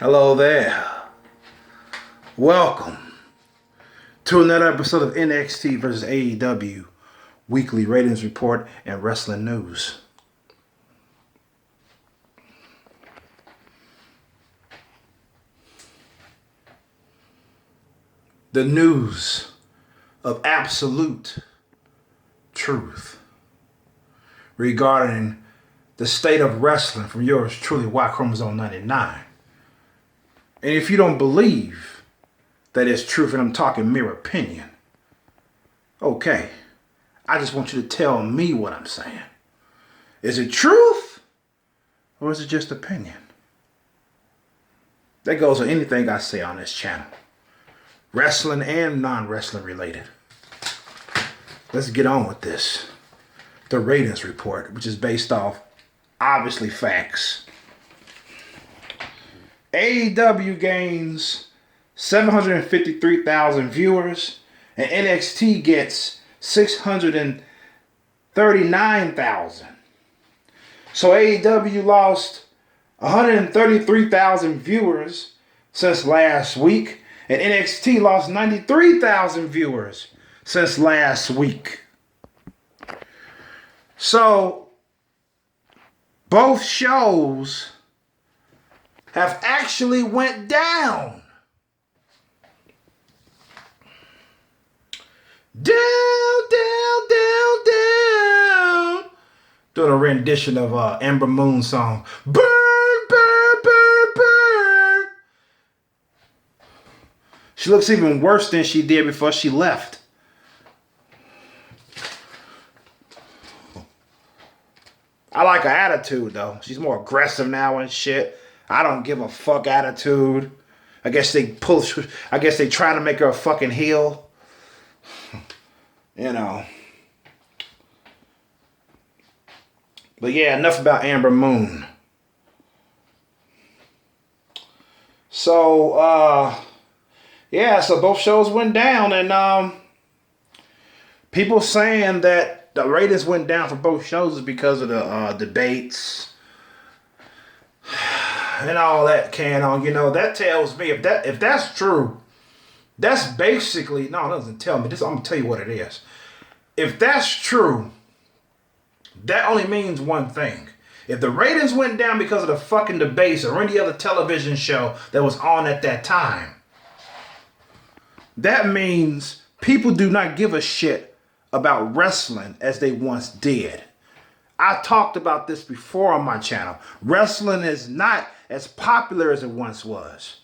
Hello there. Welcome to another episode of NXT vs AEW Weekly Ratings Report and Wrestling News. The news of absolute truth regarding the state of wrestling from yours truly, Y Chromosome 99. And if you don't believe that it's truth and I'm talking mere opinion, okay, I just want you to tell me what I'm saying. Is it truth or is it just opinion? That goes with anything I say on this channel. Wrestling and non-wrestling related. Let's get on with this. The ratings report, which is based off, obviously, facts. AEW gains 753,000 viewers, and NXT gets 639,000. So AEW lost 133,000 viewers since last week, and NXT lost 93,000 viewers since last week. So both shows have actually went down. Down. Doing a rendition of Amber Moon's song. Burn. She looks even worse than she did before she left. I like her attitude, though. She's more aggressive now and shit. I don't give a fuck attitude. I guess they try to make her a fucking heel. You know. But yeah, enough about Amber Moon. So, so both shows went down, and people saying that the ratings went down for both shows is because of the debates and all that can on. You know, that tells me if that's true, that's basically, no, it doesn't tell me this. I'm gonna tell you what it is. If that's true, that only means one thing. If the ratings went down because of the fucking debates or any other television show that was on at that time, that means people do not give a shit about wrestling as they once did. I talked about this before on my channel. Wrestling is not as popular as it once was.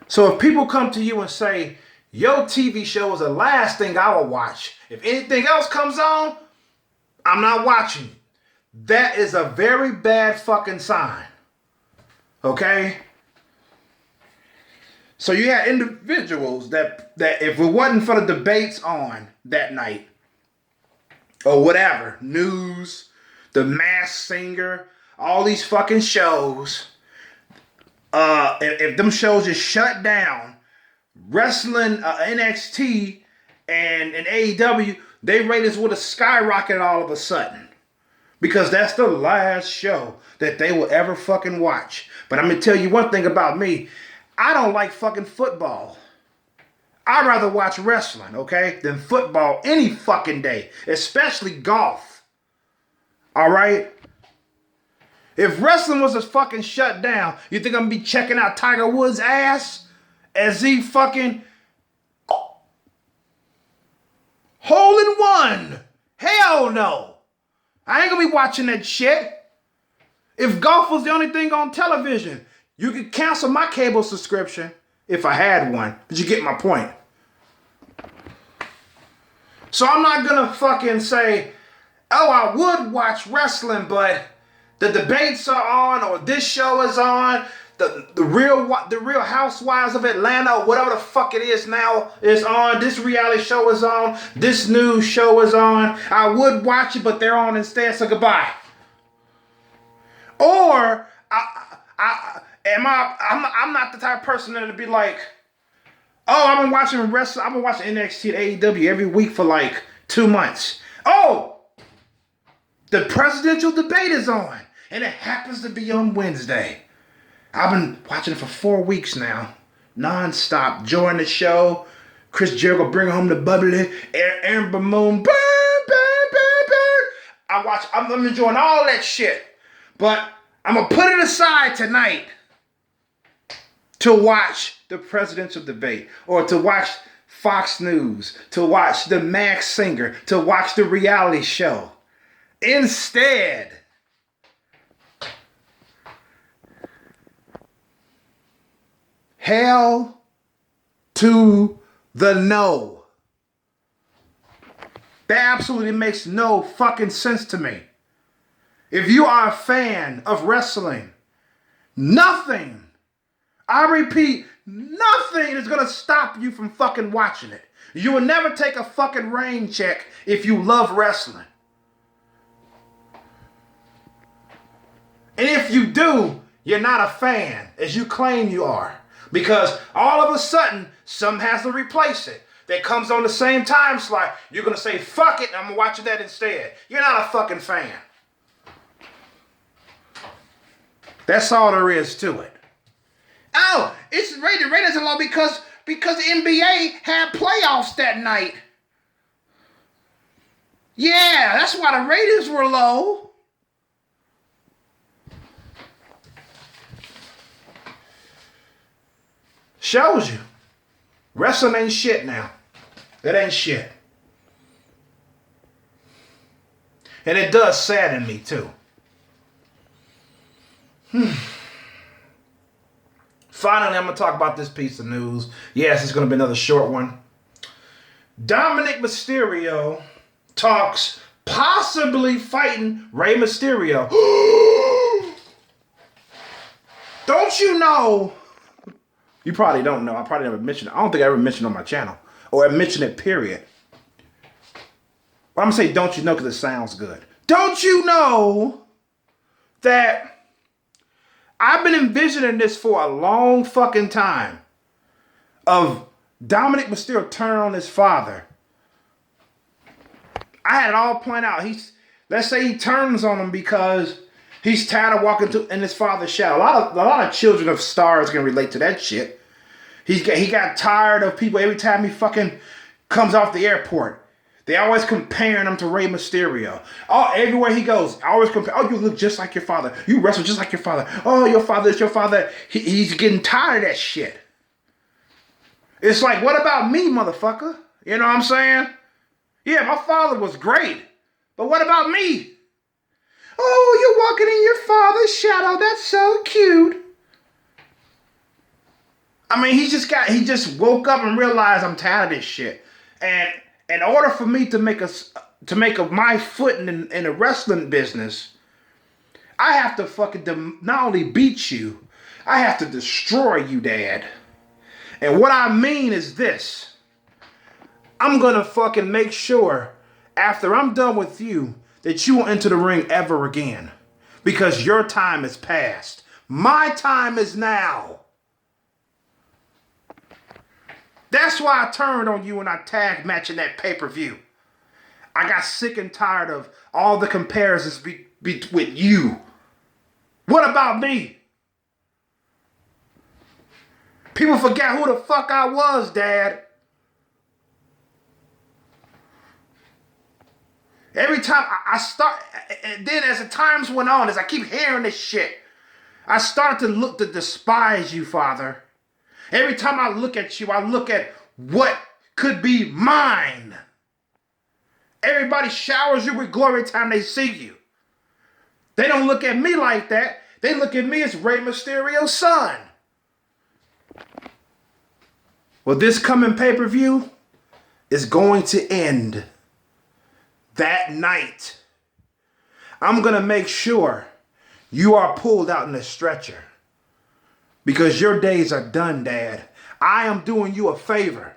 So if people come to you and say, your TV show is the last thing I will watch, if anything else comes on, I'm not watching. That is a very bad fucking sign. Okay? So you had individuals that if it wasn't for the debates on that night, or whatever, news, The Masked Singer, all these fucking shows, if them shows just shut down, wrestling, NXT and AEW, their ratings would have skyrocketed all of a sudden. Because that's the last show that they will ever fucking watch. But I'm going to tell you one thing about me. I don't like fucking football. I'd rather watch wrestling, okay, than football any fucking day. Especially golf. Alright? If wrestling was just fucking shut down, you think I'm going to be checking out Tiger Woods' ass as he fucking hole in one? Hell no. I ain't going to be watching that shit. If golf was the only thing on television, you could cancel my cable subscription if I had one. But you get my point. So I'm not going to fucking say, oh, I would watch wrestling, but the debates are on, or this show is on, the real Housewives of Atlanta, or whatever the fuck it is now, is on, this reality show is on, this news show is on. I would watch it, but they're on instead, so goodbye. Or I'm not the type of person that'll be like, oh, I've been watching wrestling, I've been watching NXT and AEW every week for like 2 months. Oh, the presidential debate is on, and it happens to be on Wednesday. I've been watching it for 4 weeks now, non-stop, enjoying the show. Chris Jericho bring home the bubbly, Amber Moon, burn, burn, burn, burn. I'm enjoying all that shit. But I'm going to put it aside tonight to watch the presidential debate or to watch Fox News, to watch the Masked Singer, to watch the reality show. Instead, hell to the no. That absolutely makes no fucking sense to me. If you are a fan of wrestling, nothing, I repeat, nothing is going to stop you from fucking watching it. You will never take a fucking rain check if you love wrestling. And if you do, you're not a fan, as you claim you are. Because all of a sudden, something has to replace it. That comes on the same time slot. You're going to say, fuck it, and I'm going to watch that instead. You're not a fucking fan. That's all there is to it. Oh, it's rated ratings are low because the NBA had playoffs that night. Yeah, that's why the ratings were low. Shows you. Wrestling ain't shit now. It ain't shit. And it does sadden me too. Finally, I'm going to talk about this piece of news. Yes, it's going to be another short one. Dominik Mysterio talks possibly fighting Rey Mysterio. Don't you know? You probably don't know. I probably never mentioned it. I don't think I ever mentioned it on my channel. Or I mentioned it, period. But I'm going to say don't you know because it sounds good. Don't you know that I've been envisioning this for a long fucking time of Dominik Mysterio turning on his father. I had it all planned out. Let's say he turns on him because he's tired of walking in his father's shadow. A lot of children of stars can relate to that shit. He got tired of people every time he fucking comes off the airport. They always comparing him to Rey Mysterio. Oh, everywhere he goes, always compare. Oh, you look just like your father. You wrestle just like your father. Oh, your father is your father. He's getting tired of that shit. It's like, what about me, motherfucker? You know what I'm saying? Yeah, my father was great. But what about me? Oh, you're walking in your father's shadow. That's so cute. I mean, he just woke up and realized I'm tired of this shit. And in order for me to make my foot in the wrestling business, I have to fucking not only beat you, I have to destroy you, Dad. And what I mean is this. I'm gonna fucking make sure after I'm done with you that you won't enter the ring ever again. Because your time is past. My time is now. That's why I turned on you when I tag matching that pay-per-view. I got sick and tired of all the comparisons with you. What about me? People forget who the fuck I was, Dad. Every time I start, and then as the times went on, as I keep hearing this shit, I started to despise you, Father. Every time I look at you, I look at what could be mine. Everybody showers you with glory every time they see you. They don't look at me like that. They look at me as Rey Mysterio's son. Well, this coming pay-per-view is going to end that night. I'm going to make sure you are pulled out in a stretcher. Because your days are done, Dad. I am doing you a favor.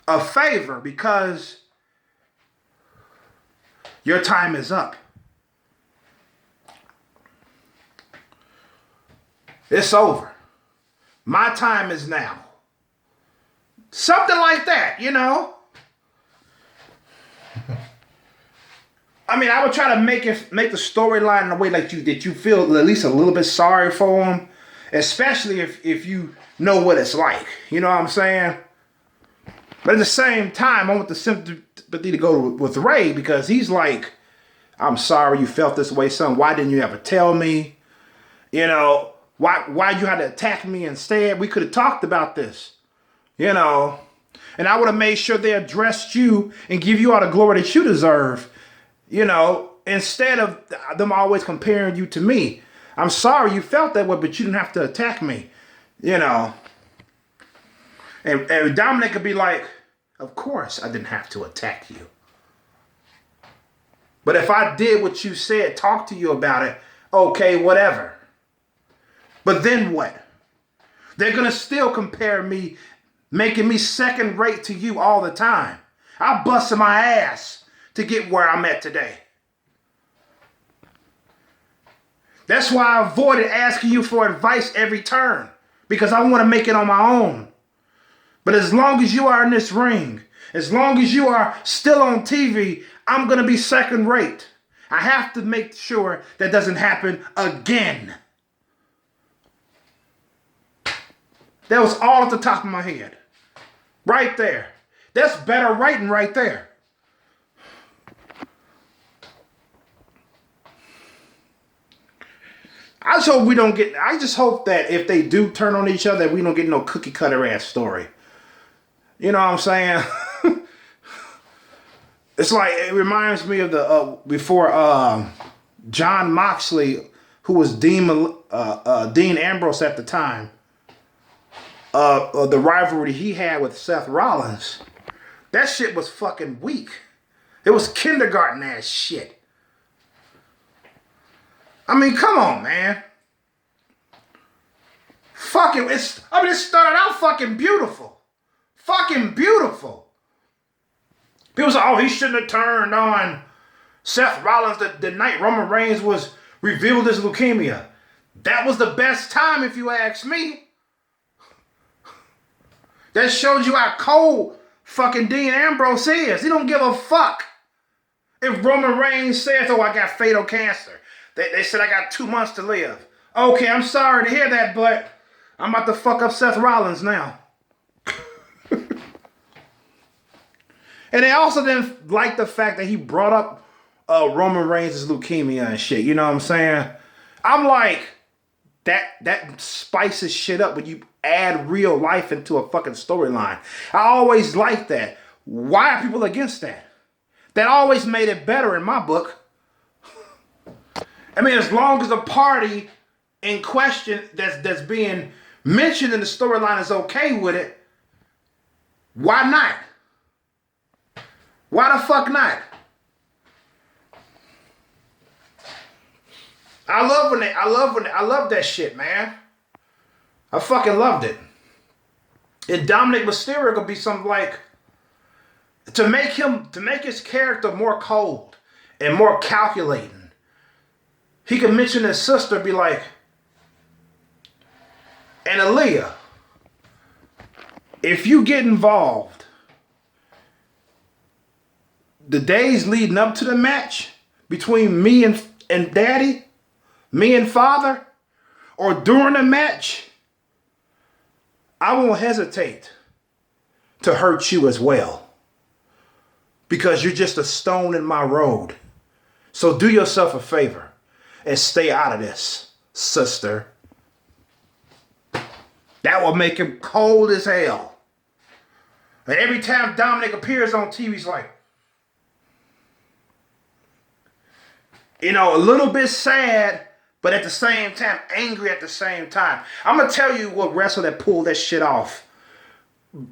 A favor because your time is up. It's over. My time is now. Something like that, you know? I would try to make the storyline in a way like that you feel at least a little bit sorry for him. especially if you know what it's like. You know what I'm saying? But at the same time, I want the sympathy to go with Ray because he's like, I'm sorry you felt this way, son. Why didn't you ever tell me? You know, why you had to attack me instead? We could have talked about this, you know. And I would have made sure they addressed you and give you all the glory that you deserve, you know, instead of them always comparing you to me. I'm sorry you felt that way, but you didn't have to attack me, you know. And Dominik could be like, of course I didn't have to attack you. But if I did what you said, talk to you about it, okay, whatever. But then what? They're going to still compare me, making me second rate to you all the time. I busted my ass to get where I'm at today. That's why I avoided asking you for advice every turn, because I want to make it on my own. But as long as you are in this ring, as long as you are still on TV, I'm going to be second rate. I have to make sure that doesn't happen again. That was all at the top of my head. Right there. That's better writing right there. I just hope that if they do turn on each other, that we don't get no cookie cutter ass story. You know what I'm saying? It's like, it reminds me of the, before John Moxley, who was Dean Ambrose at the time, the rivalry he had with Seth Rollins. That shit was fucking weak. It was kindergarten ass shit. I mean, come on, man. It started out fucking beautiful. Fucking beautiful. People say, oh, he shouldn't have turned on Seth Rollins the night Roman Reigns was revealed as leukemia. That was the best time, if you ask me. That showed you how cold fucking Dean Ambrose is. He don't give a fuck. If Roman Reigns says, oh, I got fatal cancer. They said I got 2 months to live. Okay, I'm sorry to hear that, but I'm about to fuck up Seth Rollins now. And they also didn't like the fact that he brought up Roman Reigns' leukemia and shit. You know what I'm saying? I'm like, that spices shit up when you add real life into a fucking storyline. I always like that. Why are people against that? That always made it better in my book. I mean, as long as the party in question that's being mentioned in the storyline is okay with it, why not? Why the fuck not? I love that shit, man. I fucking loved it. And Dominik Mysterio could be something like, to make his character more cold and more calculating. He could mention his sister, be like, and Aaliyah, if you get involved, the days leading up to the match between me and daddy, me and father, or during the match, I won't hesitate to hurt you as well. Because you're just a stone in my road. So do yourself a favor and stay out of this, sister. That will make him cold as hell. And every time Dominik appears on TV, he's like, you know, a little bit sad, but at the same time, angry at the same time. I'm going to tell you what wrestler that pulled that shit off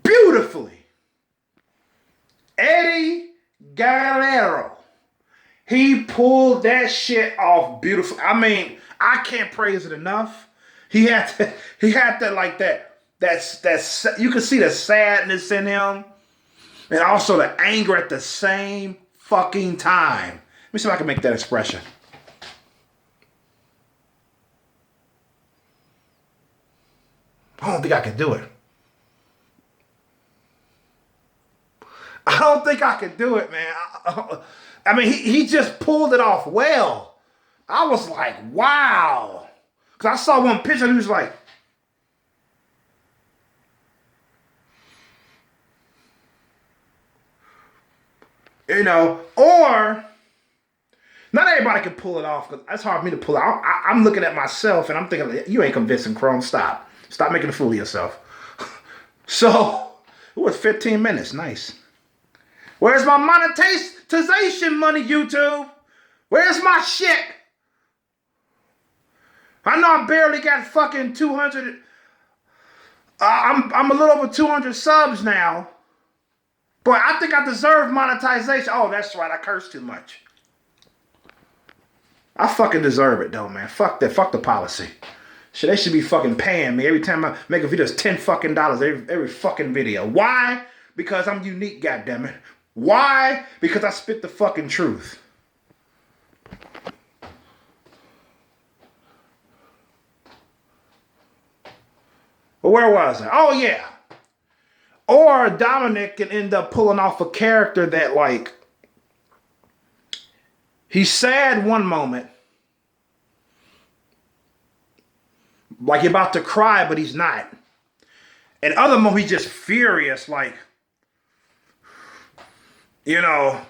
beautifully. Eddie Guerrero. He pulled that shit off beautifully. I mean, I can't praise it enough. He had that like that. That's you can see the sadness in him, and also the anger at the same fucking time. Let me see if I can make that expression. I don't think I can do it. I don't think I can do it, man. I mean, he just pulled it off well. I was like, wow. Because I saw one picture and he was like, You know, or not everybody can pull it off because that's hard for me to pull out. I'm looking at myself and I'm thinking, you ain't convincing, Chrome. Stop making a fool of yourself. So it was 15 minutes. Nice. Where's my monetization money, YouTube? Where's my shit? I know I barely got fucking 200. I'm a little over 200 subs now. But I think I deserve monetization. Oh, that's right. I curse too much. I fucking deserve it though, man. Fuck that. Fuck the policy. Shit, they should be fucking paying me every time I make a video. It's $10 fucking every fucking video. Why? Because I'm unique, goddammit. Why? Because I spit the fucking truth. But where was I? Oh yeah. Or Dominik can end up pulling off a character that like he's sad one moment. Like he's about to cry, but he's not. And other moment, he's just furious, like, you know,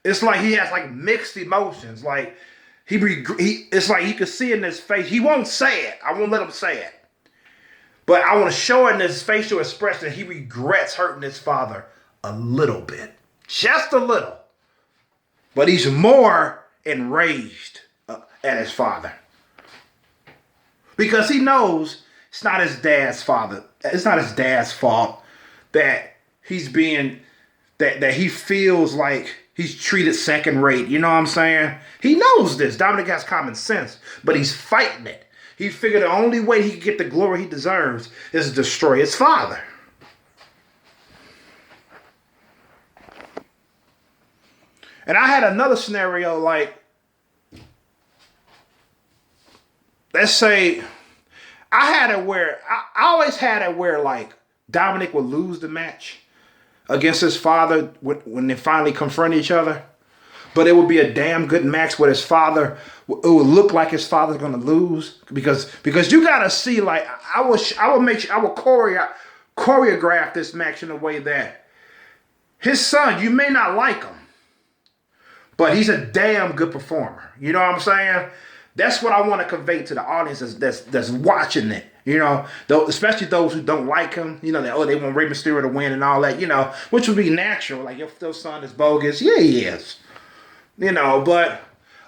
it's like he has like mixed emotions. Like it's like you can see it in his face. He won't say it. I won't let him say it. But I want to show it in his facial expression that he regrets hurting his father a little bit. Just a little. But he's more enraged at his father. Because he knows it's not his dad's father. It's not his dad's fault that he's being, that he feels like he's treated second rate. You know what I'm saying? He knows this. Dominik has common sense, but he's fighting it. He figured the only way he can get the glory he deserves is to destroy his father. And I had another scenario like, let's say, I always had it where like Dominik would lose the match against his father when they finally confront each other. But it would be a damn good match where his father, it would look like his father's going to lose because you got to see, like, I will choreograph this match in a way that his son, you may not like him, but he's a damn good performer. You know what I'm saying? That's what I want to convey to the audience that's watching it. You know, especially those who don't like him. You know, they want Rey Mysterio to win and all that. You know, which would be natural. Like, if their son is bogus, yeah, he is. You know, but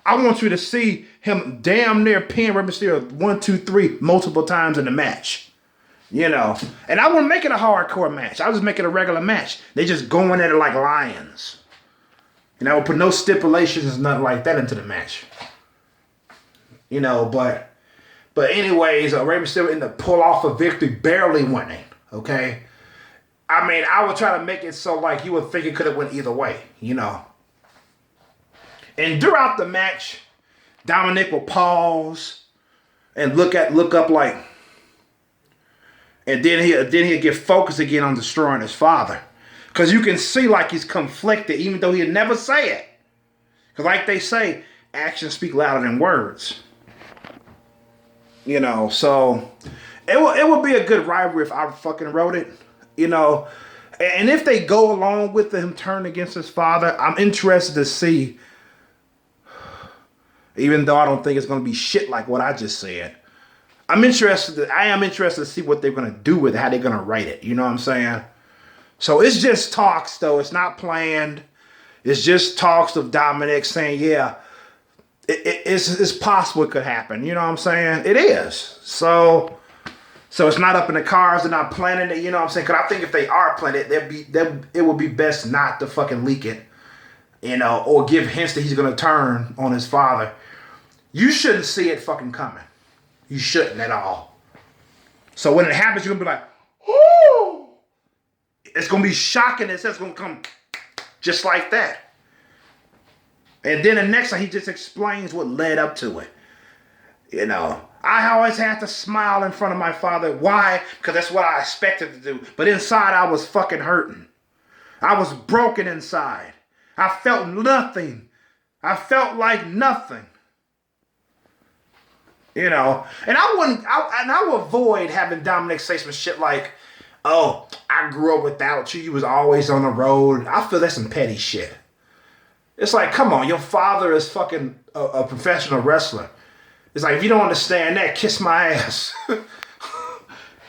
I want you to see him damn near pin Rey Mysterio 1, 2, 3 multiple times in the match. You know, and I wouldn't make it a hardcore match. I would just make it a regular match. They just going at it like lions. And I would put no stipulations, nothing like that into the match. You know, but anyways, Rey Mysterio ended up pull off a victory, barely winning. Okay, I mean, I would try to make it so like you would think it could have went either way. You know, and throughout the match, Dominik will pause and look up like, and then he'll get focused again on destroying his father, because you can see like he's conflicted, even though he'll never say it. Because like they say, actions speak louder than words. You know, so it would be a good rivalry if I fucking wrote it. You know, and if they go along with him turning against his father, I'm interested to see. Even though I don't think it's going to be shit like what I just said, I am interested to see what they're going to do with it, how they're going to write it. You know what I'm saying? So it's just talks, though. It's not planned. It's just talks of Dominik saying, yeah, it's possible it could happen. You know what I'm saying? It is. So it's not up in the cards. They're not planning it. You know what I'm saying? Because I think if they are planning it, it would be best not to fucking leak it. You know, or give hints that he's going to turn on his father. You shouldn't see it fucking coming. You shouldn't at all. So when it happens, you're going to be like, ooh. It's going to be shocking. It's going to come just like that. And then the next time he just explains what led up to it. You know, I always had to smile in front of my father. Why? Because that's what I expected to do. But inside I was fucking hurting. I was broken inside. I felt nothing. I felt like nothing. You know, and I would avoid having Dominik say some shit like, oh, I grew up without you. You was always on the road. I feel that's some petty shit. It's like, come on, your father is fucking a professional wrestler. It's like, if you don't understand that, kiss my ass.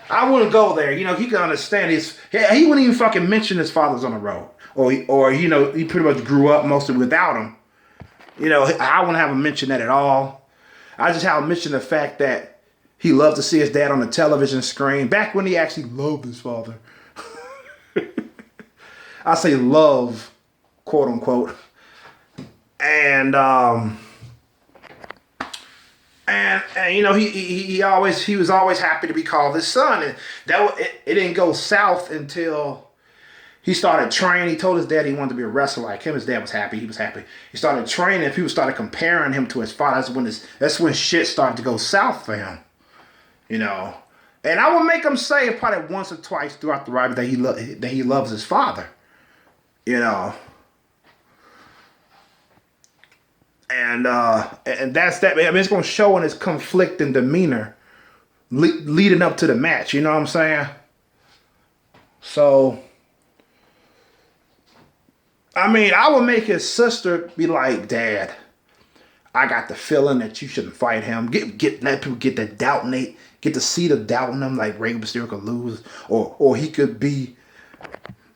I wouldn't go there. You know, he can understand he wouldn't even fucking mention his father's on the road. Or you know, he pretty much grew up mostly without him. You know, I wouldn't have him mention that at all. I just have him mention the fact that he loved to see his dad on the television screen. Back when he actually loved his father. I say love, quote unquote. And you know, he was always happy to be called his son. And it didn't go south until he started training. He told his dad he wanted to be a wrestler like him. His dad was happy. He was happy. He started training. People started comparing him to his father. That's when shit started to go south for him. You know, and I would make him say it probably once or twice throughout the ride that he loves his father. You know. And that's that. I mean, it's going to show in his conflicting demeanor leading up to the match. You know what I'm saying? So, I mean, I would make his sister be like, Dad, I got the feeling that you shouldn't fight him. Let people get the doubt, Nate. Get the seed of doubt in him, like Rey Mysterio could lose, or he could be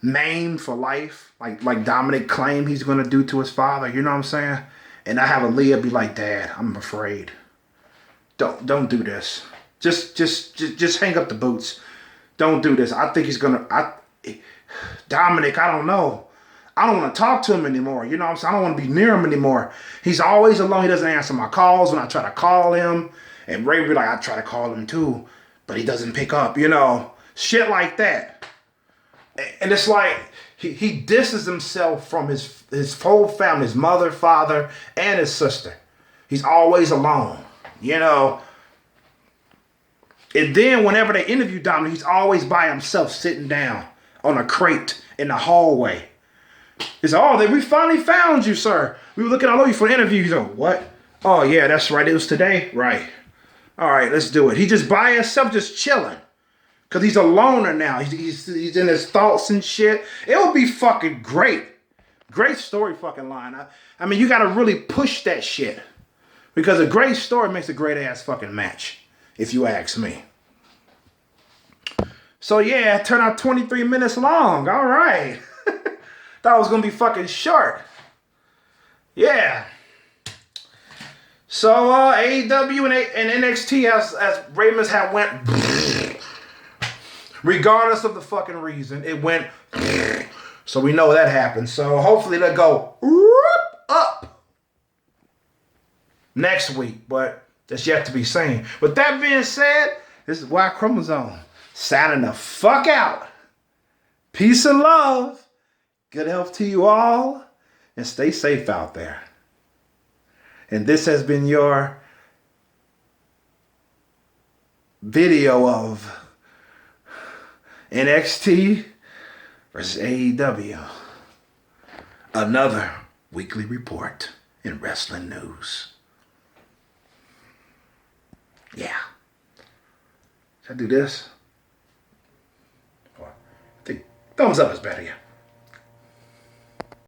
maimed for life, like Dominik claimed he's going to do to his father. You know what I'm saying? And I have Aaliyah be like, Dad, I'm afraid. Don't do this. Just hang up the boots. Don't do this. I think he's gonna. Dominik, I don't know. I don't want to talk to him anymore. You know what I'm saying? I don't want to be near him anymore. He's always alone. He doesn't answer my calls when I try to call him. And Ray be like, I try to call him too, but he doesn't pick up. You know, shit like that. And it's like he disses himself from his whole family, his mother, father, and his sister. He's always alone, you know. And then whenever they interview Dominik, he's always by himself sitting down on a crate in the hallway. He said, we finally found you, sir. We were looking all over you for an interview. He's like, what? Oh, yeah, that's right. It was today? Right. All right, let's do it. He just by himself, just chilling. Because he's a loner now. He's in his thoughts and shit. It would be fucking great. Great story fucking line. I mean, you got to really push that shit. Because a great story makes a great ass fucking match. If you ask me. So yeah, it turned out 23 minutes long. All right. Thought it was going to be fucking short. Yeah. So AEW and NXT as Raymond's have went... Regardless of the fucking reason, it went. So we know that happened. So hopefully they'll go up next week. But that's yet to be seen. With that being said, this is Y Chromosome signing the fuck out. Peace and love. Good health to you all. And stay safe out there. And this has been your video of NXT versus AEW. Another weekly report in wrestling news. Yeah. Should I do this? I think thumbs up is better, yeah.